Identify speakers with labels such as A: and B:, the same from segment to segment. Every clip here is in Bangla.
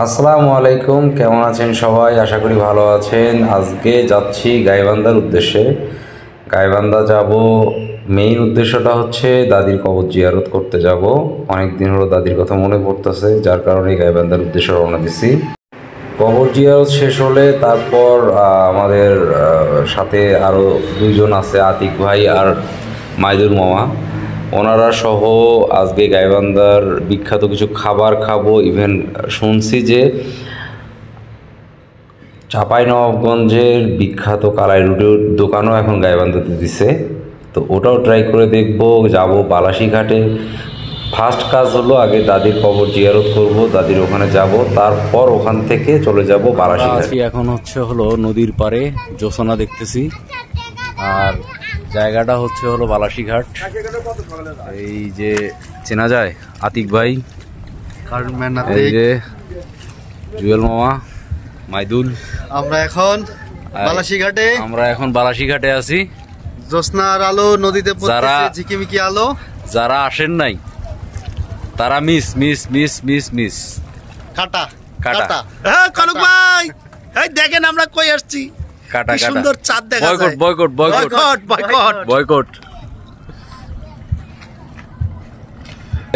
A: আসসালামু আলাইকুম, কেমন আছেন সবাই? আশা করি ভালো আছেন। আজকে যাচ্ছি গাইবান্ধার উদ্দেশ্যে। গাইবান্ধা যাব, মেইন উদ্দেশ্যটা হচ্ছে দাদির কবর জিয়ারত করতে যাব। অনেক দিন হলো দাদির কথা মনে পড়তেছে, যার কারণে গাইবান্ধার উদ্দেশ্যে রওনা দিছি। কবর জিয়ারত শেষ হলে তারপর আমাদের সাথে আরও দুইজন আছে, আতিক ভাই আর মাইদুর মামা। ওনারা সহ আজকে গাইবান্ধার বিখ্যাত কিছু খাবার খাবো। ইভেন শুনছি যে চাঁপাইনবাবগঞ্জের বিখ্যাত কালাই রুটির দোকানও এখন গাইবান্ধাতে দিছে, তো ওটাও ট্রাই করে দেখব। যাব বালাসীঘাটে। ফার্স্ট কাজ হলো আগে দাদির কবর জিয়ারত করব, দাদির ওখানে যাব, তারপর ওখান থেকে চলে যাব বালাসীঘাট। এখন হলো নদীর পাড়ে জোছনা দেখতেছি, আর জায়গাটা হলো বালাসীঘাট। এই যে চেনা যায় আতিক ভাই, এই যে জুয়েল মামা, মাইদুল। আমরা এখন বালাসীঘাটে আছি।
B: জ্যোৎস্নার আলো নদীতে পড়তেছে, ঝিকিমিকি আলো।
A: যারা আসেন নাই তারা miss miss miss miss miss
B: কাটা
A: কাটা।
B: কনক ভাই, এই দেখেন আমরা কই আসছি।
A: কাটা
B: কি সুন্দর চাঁদ দেখা যায়।
A: Boycott boycott boycott
B: boycott
A: boycott.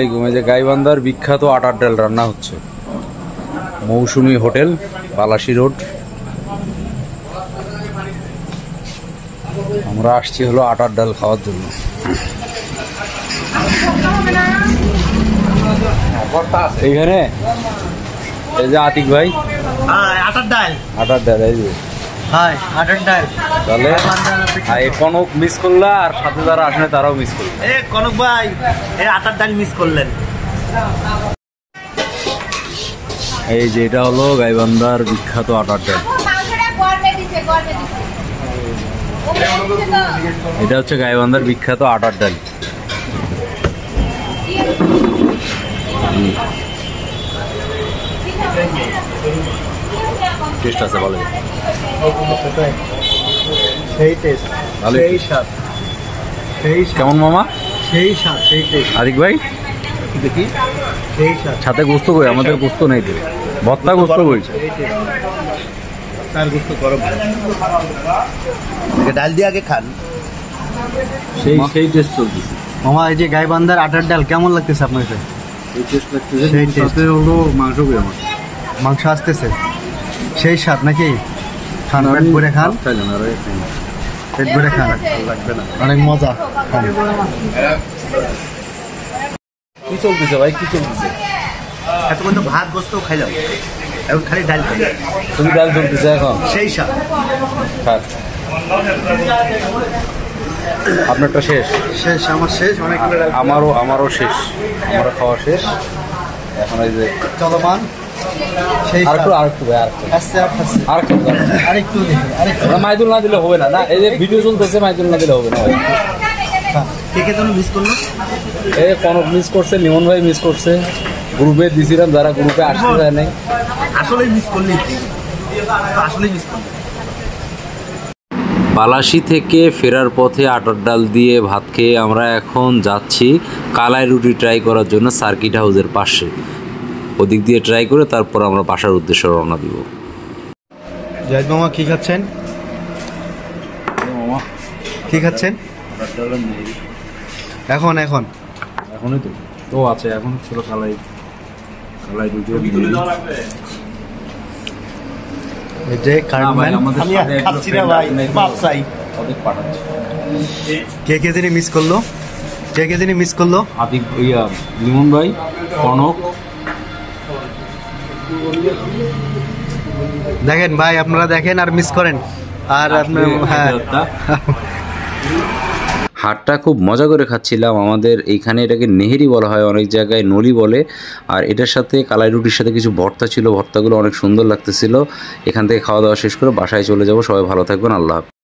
A: এই যে গাইবান্ধার বিখ্যাত আটার ডাল রান্না হচ্ছে, মৌসুমী হোটেল, বালাসী রোড। আমরা আসছি আটার ডাল খাওয়ার জন্য। এইখানে এই যে আতিক ভাই,
B: আটার ডাল
A: এই যে
B: আটার ডাল।
A: তাহলে কনক মিস করলা, আর সাথে যারা আসলে তারাও মিস করল।
B: কনক ভাই, এই আটার ডাল মিস করলেন।
A: এই যে এটা হলো গাইবান্ধার বিখ্যাত আটার ডাল। এটা হচ্ছে গাইবান্ধার বিখ্যাত আটার ডাল। টেস্ট আছে ভালো,
B: সেই টেস্ট, সেই স্বাদ, সেই
A: কেমন মামা?
B: সেই স্বাদ, সেই টেস্ট।
A: আতিক ভাই
B: দেখি, সেই স্বাদ।
A: সাথে গোস্ত কই? আমাদের গোস্ত নেই তো, ভর্তা গোস্ত কই?
B: তার গোস্ত গরম, ডাল দিয়ে আগে খান।
A: সেই টেস্ট চলতেছে
B: মামা। এই যে গাইবান্ধার আটার ডাল কেমন লাগতেছে আপনার কাছে?
A: এই টেস্ট লাগতেছে।
B: সেই টেস্ট
A: হলো মাংস কই? আমার
B: মাংস আসতেছে, সেই স্বাদ নাকি? খান, পেট ভরে খান, পেট ভরে খান, লাগবে না, অনেক মজা।
A: কি চলতেছে ভাই, কি চলতেছে?
B: এতক্ষণ তো ভাত গোস্ত খাইলাম, এখন খালি ডাল খাই।
A: তুমি ডাল চলতেছে এখন?
B: সেই স্বাদ।
A: খাক, আপনারটা শেষ?
B: শেষ, আমার শেষ। অনেকগুলো ডাল,
A: আমারও শেষ, আমারও খাওয়া শেষ। এখন এই যে
B: চলমান, সেই
A: আরেকটু ভাই,
B: আরেকটু
A: মাইদুল না দিলে হবে না। না, এই যে ভিডিও চলতেছে, মাইদুল না দিলে হবে না ভাই।
B: কে কে যেন মিস করলো?
A: এই কনক মিস করছে, লিমন ভাই মিস করছে। গ্রুপে দিছিলাম, যারা গ্রুপে আসতে যায় নাই।
B: আসলে মিস করলি, আসলে মিস করলি।
A: বালাসী থেকে ফেরার পথে আটার ডাল দিয়ে ভাত খেয়ে আমরা এখন যাচ্ছি কালাই রুটি ট্রাই করার জন্য সার্কিট হাউসের পাশে। ওদিক দিয়ে ট্রাই করে তারপর আমরা বাসার উদ্দেশ্যে রওনা দিব।
B: জাহিদ মামা কি খাচ্ছেন? কি খাচ্ছেন এখন?
A: এখনই তো আছে, এখন ছিল কালাই রুটি।
B: কে কে যিনি মিস করলো?
A: আতিক, লিমন ভাই, কনক।
B: দেখেন ভাই, আপনারা দেখেন আর মিস করেন। আর হ্যাঁ,
A: হাটটা খুব মজা করে খাচ্ছিলাম। আমাদের এইখানে এটাকে নেহেরি বলা হয়, অনেক জায়গায় নলি বলে। আর এটার সাথে কালাই রুটির সাথে কিছু ভর্তা ছিল, ভর্তাগুলো অনেক সুন্দর লাগতেছিল। এখান থেকে খাওয়া দাওয়া শেষ করে বাসায় চলে যাব। সবাই ভালো থাকবেন, আল্লাহ হাফেজ।